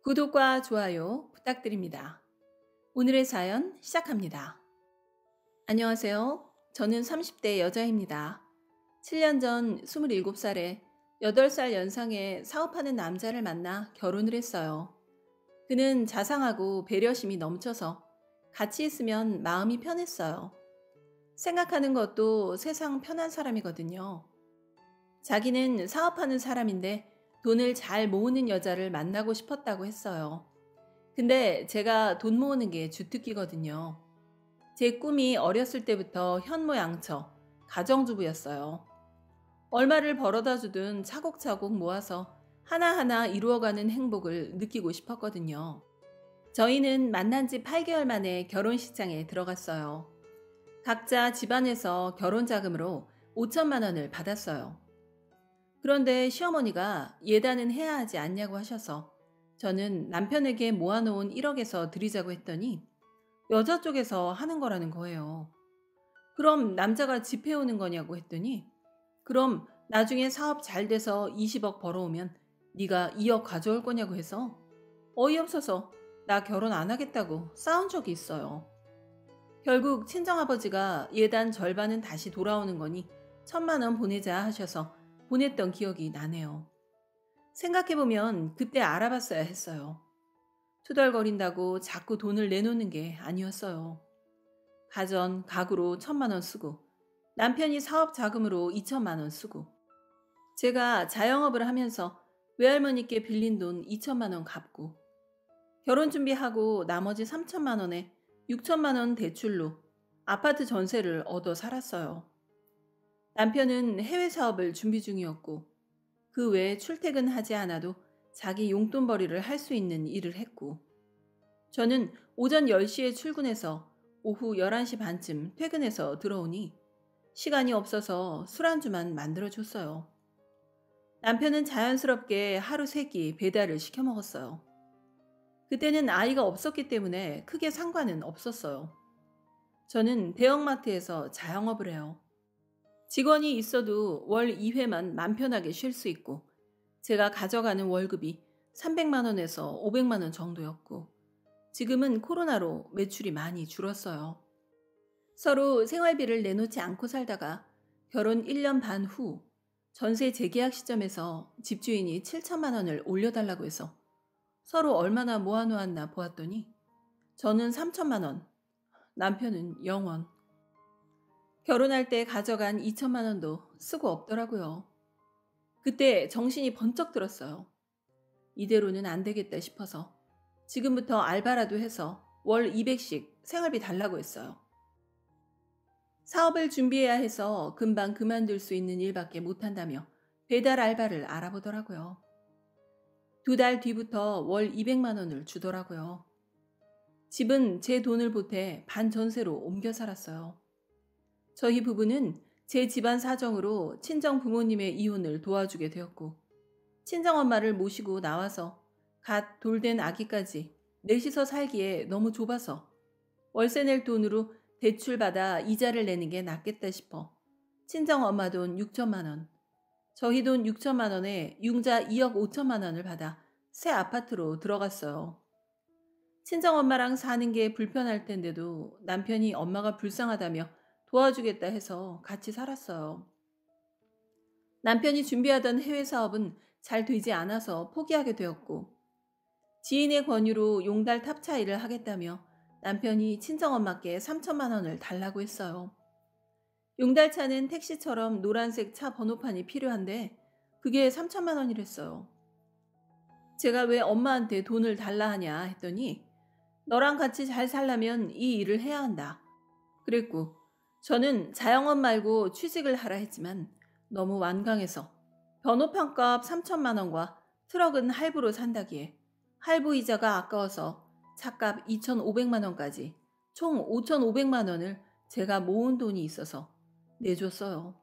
구독과 좋아요 부탁드립니다. 오늘의 사연 시작합니다. 안녕하세요. 저는 30대 여자입니다. 7년 전 27살에 8살 연상의 사업하는 남자를 만나 결혼을 했어요. 그는 자상하고 배려심이 넘쳐서 같이 있으면 마음이 편했어요. 생각하는 것도 세상 편한 사람이거든요. 자기는 사업하는 사람인데 돈을 잘 모으는 여자를 만나고 싶었다고 했어요. 근데 제가 돈 모으는 게 주특기거든요. 제 꿈이 어렸을 때부터 현모양처 가정주부였어요. 얼마를 벌어다 주든 차곡차곡 모아서 하나하나 이루어가는 행복을 느끼고 싶었거든요. 저희는 만난 지 8개월 만에 결혼식장에 들어갔어요. 각자 집안에서 결혼 자금으로 5천만 원을 받았어요. 그런데 시어머니가 예단은 해야 하지 않냐고 하셔서 저는 남편에게 모아놓은 1억에서 드리자고 했더니 여자 쪽에서 하는 거라는 거예요. 그럼 남자가 집 해오는 거냐고 했더니 그럼 나중에 사업 잘 돼서 20억 벌어오면 네가 2억 가져올 거냐고 해서 어이없어서 나 결혼 안 하겠다고 싸운 적이 있어요. 결국 친정아버지가 예단 절반은 다시 돌아오는 거니 1,000만 원 보내자 하셔서 보냈던 기억이 나네요. 생각해보면 그때 알아봤어야 했어요. 투덜거린다고 자꾸 돈을 내놓는 게 아니었어요. 가전, 가구로 1,000만 원 쓰고 남편이 사업 자금으로 2천만 원 쓰고 제가 자영업을 하면서 외할머니께 빌린 돈 2천만 원 갚고 결혼 준비하고 나머지 3천만 원에 6천만 원 대출로 아파트 전세를 얻어 살았어요. 남편은 해외 사업을 준비 중이었고 그 외에 출퇴근하지 않아도 자기 용돈벌이를 할 수 있는 일을 했고 저는 오전 10시에 출근해서 오후 11시 반쯤 퇴근해서 들어오니 시간이 없어서 술안주만 만들어줬어요. 남편은 자연스럽게 하루 3끼 배달을 시켜 먹었어요. 그때는 아이가 없었기 때문에 크게 상관은 없었어요. 저는 대형마트에서 자영업을 해요. 직원이 있어도 월 2회만 맘 편하게 쉴 수 있고 제가 가져가는 월급이 300만 원에서 500만 원 정도였고 지금은 코로나로 매출이 많이 줄었어요. 서로 생활비를 내놓지 않고 살다가 결혼 1년 반 후 전세 재계약 시점에서 집주인이 7천만 원을 올려달라고 해서 서로 얼마나 모아놓았나 보았더니 저는 3천만 원, 남편은 0원. 결혼할 때 가져간 2천만 원도 쓰고 없더라고요. 그때 정신이 번쩍 들었어요. 이대로는 안 되겠다 싶어서 지금부터 알바라도 해서 월 200씩 생활비 달라고 했어요. 사업을 준비해야 해서 금방 그만둘 수 있는 일밖에 못한다며 배달 알바를 알아보더라고요. 2달 뒤부터 월 200만 원을 주더라고요. 집은 제 돈을 보태 반 전세로 옮겨 살았어요. 저희 부부는 제 집안 사정으로 친정 부모님의 이혼을 도와주게 되었고 친정엄마를 모시고 나와서 갓 돌된 아기까지 넷이서 살기에 너무 좁아서 월세 낼 돈으로 대출받아 이자를 내는 게 낫겠다 싶어 친정엄마 돈 6천만 원, 저희 돈 6천만 원에 융자 2억 5천만 원을 받아 새 아파트로 들어갔어요. 친정엄마랑 사는 게 불편할 텐데도 남편이 엄마가 불쌍하다며 도와주겠다 해서 같이 살았어요. 남편이 준비하던 해외 사업은 잘 되지 않아서 포기하게 되었고 지인의 권유로 용달 탑차 일을 하겠다며 남편이 친정엄마께 3천만 원을 달라고 했어요. 용달차는 택시처럼 노란색 차 번호판이 필요한데 그게 3천만 원이랬어요. 제가 왜 엄마한테 돈을 달라 하냐 했더니 너랑 같이 잘 살려면 이 일을 해야 한다. 그랬고 저는 자영업 말고 취직을 하라 했지만 너무 완강해서 번호판값 3천만 원과 트럭은 할부로 산다기에 할부 이자가 아까워서 차값 2,500만 원까지 총 5,500만 원을 제가 모은 돈이 있어서 내줬어요.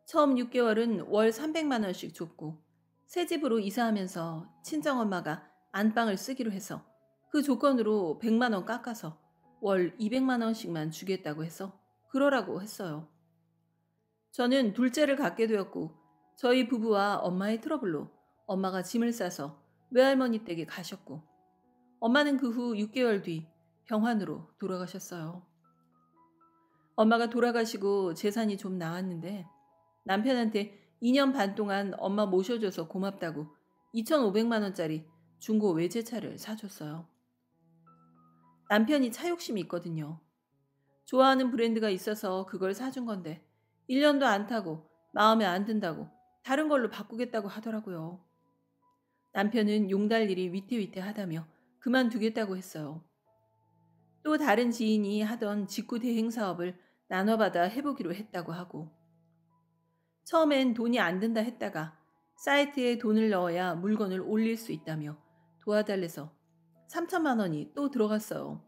처음 6개월은 월 300만 원씩 줬고 새 집으로 이사하면서 친정엄마가 안방을 쓰기로 해서 그 조건으로 100만 원 깎아서 월 200만 원씩만 주겠다고 해서 그러라고 했어요. 저는 둘째를 갖게 되었고 저희 부부와 엄마의 트러블로 엄마가 짐을 싸서 외할머니 댁에 가셨고 엄마는 그 후 6개월 뒤 병환으로 돌아가셨어요. 엄마가 돌아가시고 재산이 좀 나왔는데 남편한테 2년 반 동안 엄마 모셔줘서 고맙다고 2,500만 원짜리 중고 외제차를 사줬어요. 남편이 차 욕심이 있거든요. 좋아하는 브랜드가 있어서 그걸 사준 건데 1년도 안 타고 마음에 안 든다고 다른 걸로 바꾸겠다고 하더라고요. 남편은 용달 일이 위태위태하다며 그만두겠다고 했어요. 또 다른 지인이 하던 직구 대행 사업을 나눠받아 해보기로 했다고 하고 처음엔 돈이 안 든다 했다가 사이트에 돈을 넣어야 물건을 올릴 수 있다며 도와달래서 3천만 원이 또 들어갔어요.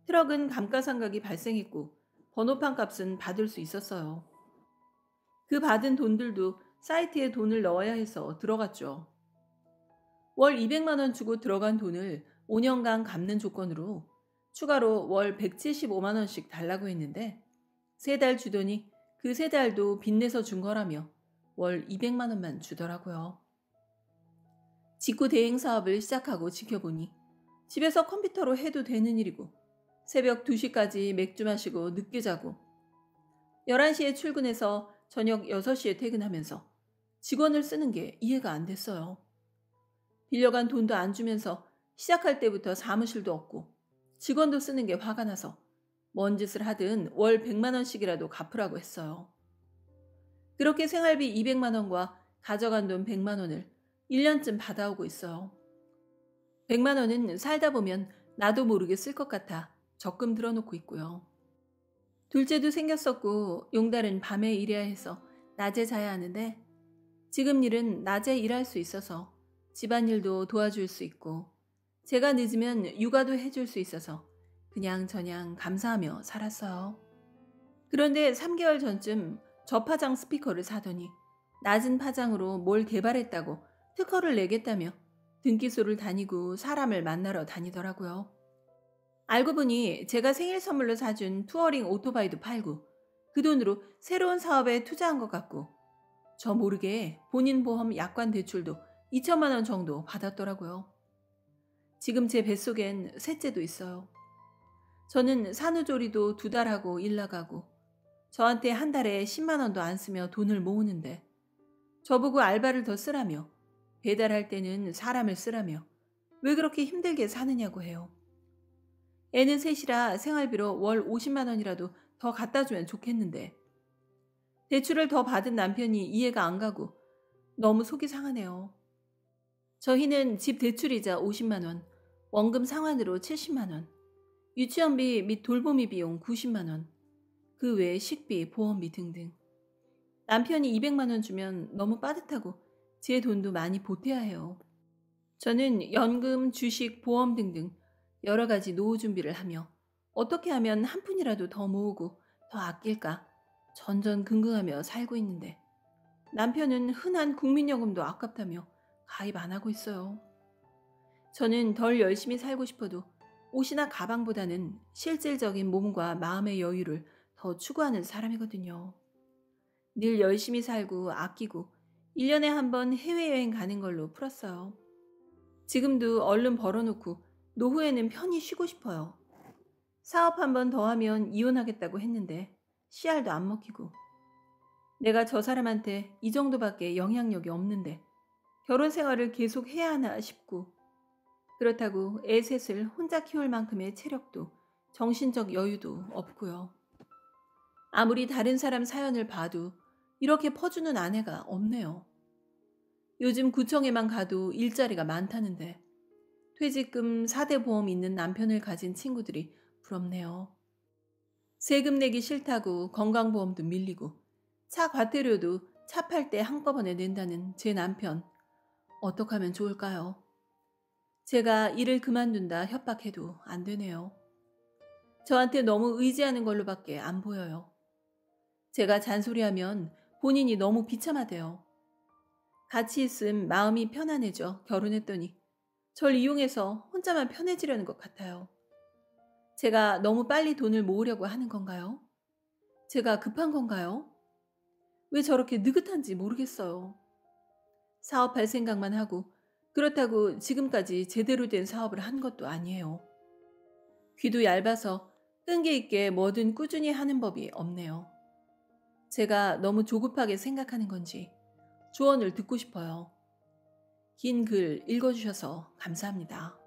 트럭은 감가상각이 발생했고 번호판 값은 받을 수 있었어요. 그 받은 돈들도 사이트에 돈을 넣어야 해서 들어갔죠. 월 200만 원 주고 들어간 돈을 5년간 갚는 조건으로 추가로 월 175만 원씩 달라고 했는데 3달 주더니 그 3달도 빚내서 준 거라며 월 200만 원만 주더라고요. 직구 대행 사업을 시작하고 지켜보니 집에서 컴퓨터로 해도 되는 일이고 새벽 2시까지 맥주 마시고 늦게 자고 11시에 출근해서 저녁 6시에 퇴근하면서 직원을 쓰는 게 이해가 안 됐어요. 빌려간 돈도 안 주면서 시작할 때부터 사무실도 없고 직원도 쓰는 게 화가 나서 뭔 짓을 하든 월 100만 원씩이라도 갚으라고 했어요. 그렇게 생활비 200만 원과 가져간 돈 100만 원을 1년쯤 받아오고 있어요. 100만 원은 살다 보면 나도 모르게 쓸 것 같아 적금 들어놓고 있고요. 둘째도 생겼었고 용달은 밤에 일해야 해서 낮에 자야 하는데 지금 일은 낮에 일할 수 있어서 집안일도 도와줄 수 있고 제가 늦으면 육아도 해줄 수 있어서 그냥저냥 감사하며 살았어요. 그런데 3개월 전쯤 저파장 스피커를 사더니 낮은 파장으로 뭘 개발했다고 특허를 내겠다며 등기소를 다니고 사람을 만나러 다니더라고요. 알고 보니 제가 생일 선물로 사준 투어링 오토바이도 팔고 그 돈으로 새로운 사업에 투자한 것 같고 저 모르게 본인 보험 약관 대출도 2천만 원 정도 받았더라고요. 지금 제 뱃속엔 셋째도 있어요. 저는 산후조리도 2달 하고 일 나가고 저한테 한 달에 10만 원도 안 쓰며 돈을 모으는데 저보고 알바를 더 쓰라며 배달할 때는 사람을 쓰라며 왜 그렇게 힘들게 사느냐고 해요. 애는 셋이라 생활비로 월 50만 원이라도 더 갖다 주면 좋겠는데 대출을 더 받은 남편이 이해가 안 가고 너무 속이 상하네요. 저희는 집 대출이자 50만 원, 원금 상환으로 70만 원, 유치원비 및 돌보미 비용 90만 원, 그 외에 식비, 보험비 등등. 남편이 200만 원 주면 너무 빠듯하고 제 돈도 많이 보태야 해요. 저는 연금, 주식, 보험 등등 여러 가지 노후 준비를 하며 어떻게 하면 한 푼이라도 더 모으고 더 아낄까 전전긍긍하며 살고 있는데 남편은 흔한 국민연금도 아깝다며 가입 안 하고 있어요. 저는 덜 열심히 살고 싶어도 옷이나 가방보다는 실질적인 몸과 마음의 여유를 더 추구하는 사람이거든요. 늘 열심히 살고 아끼고 1년에 한 번 해외여행 가는 걸로 풀었어요. 지금도 얼른 벌어놓고 노후에는 편히 쉬고 싶어요. 사업 한 번 더 하면 이혼하겠다고 했는데 씨알도 안 먹히고 내가 저 사람한테 이 정도밖에 영향력이 없는데 결혼 생활을 계속 해야 하나 싶고 그렇다고 애 셋을 혼자 키울 만큼의 체력도 정신적 여유도 없고요. 아무리 다른 사람 사연을 봐도 이렇게 퍼주는 아내가 없네요. 요즘 구청에만 가도 일자리가 많다는데 퇴직금 4대 보험 있는 남편을 가진 친구들이 부럽네요. 세금 내기 싫다고 건강보험도 밀리고 차 과태료도 차 팔 때 한꺼번에 낸다는 제 남편. 어떻게 하면 좋을까요? 제가 일을 그만둔다 협박해도 안 되네요. 저한테 너무 의지하는 걸로밖에 안 보여요. 제가 잔소리하면 본인이 너무 비참하대요. 같이 있음 마음이 편안해져 결혼했더니 절 이용해서 혼자만 편해지려는 것 같아요. 제가 너무 빨리 돈을 모으려고 하는 건가요? 제가 급한 건가요? 왜 저렇게 느긋한지 모르겠어요. 사업할 생각만 하고 그렇다고 지금까지 제대로 된 사업을 한 것도 아니에요. 귀도 얇아서 끈기 있게 뭐든 꾸준히 하는 법이 없네요. 제가 너무 조급하게 생각하는 건지 조언을 듣고 싶어요. 긴 글 읽어주셔서 감사합니다.